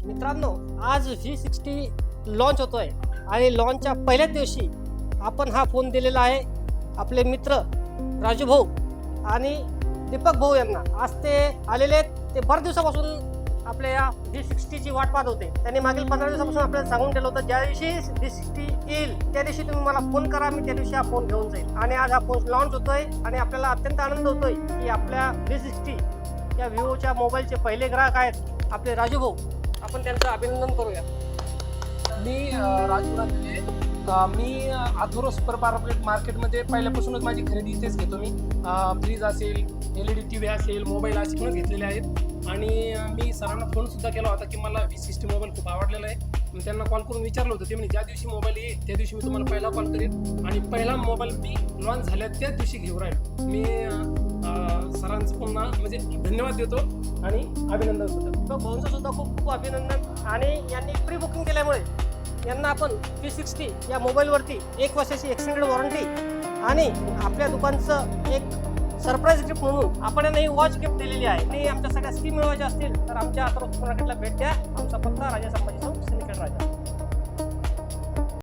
मित्रांनो, आज V60 launch होतोय आणि लॉन्चच्या पहिल्याच दिवशी आपण हा फोन दिलेला आहे आपले मित्र राजू भाऊ आणि दीपक भाऊ यांना. आज ते आलेले आहेत. ते बऱ्याच दिवसापासून आपल्या या V60 ची वाट पाहत होते. त्यांनी मागील 15 दिवसापासून आपल्याला सांगून दिलं होतं, ज्या दिवशी V60 येईल त्या दिवशी तुम्ही मला फोन करा, मी त्या दिवशी हा फोन घेऊन जाईल. आणि आज हा फोन लॉन्च होतोय आणि आपल्याला अत्यंत आनंद होतोय की आपल्या V60 या विवोच्या मोबाईलचे पहिले ग्राहक आहेत आपले राजू भाऊ. आपण त्यांचं अभिनंदन करूया. मी राजू राजले. मी आथोरो सुपर मार्केटमध्ये पहिल्यापासूनच माझी खरेदी इथेच घेतो. मी फ्रीज असेल, LED TV असेल, मोबाईल असेल घेतलेले आहेत. आणि मी सरांना फोनसुद्धा केला होता की मला V60 मोबाईल खूप आवडलेला आहे. मी त्यांना कॉल करून विचारलं होतं. ते म्हणजे ज्या दिवशी मोबाईल येईल त्या दिवशी मी तुम्हाला पहिला कॉल करेन आणि पहिला मोबाईल मी लॉन्च झाल्या त्याच दिवशी घेऊन राहील. मी सरांचं पुन्हा म्हणजे धन्यवाद देतो आणि अभिनंदन सुद्धा. भाऊंचं सुद्धा खूप खूप अभिनंदन. आणि यांनी प्री बुकिंग केल्यामुळे यांना आपण V60 या मोबाईलवरती 1 वर्षाची एक्सटेंडेड वॉरंटी आणि आपल्या दुकानचं एक सरप्राईज गिफ्ट म्हणून आपण यांना ही वॉच गिफ्ट दिलेली आहे. आणि आमच्या सगळ्या स्कीम मिळवायच्या असतील तर आमच्या आथोरो सुपर मार्केटला भेट द्या. आमचा पत्ता राजा संभाजी चौक, सिंदखेड राजा.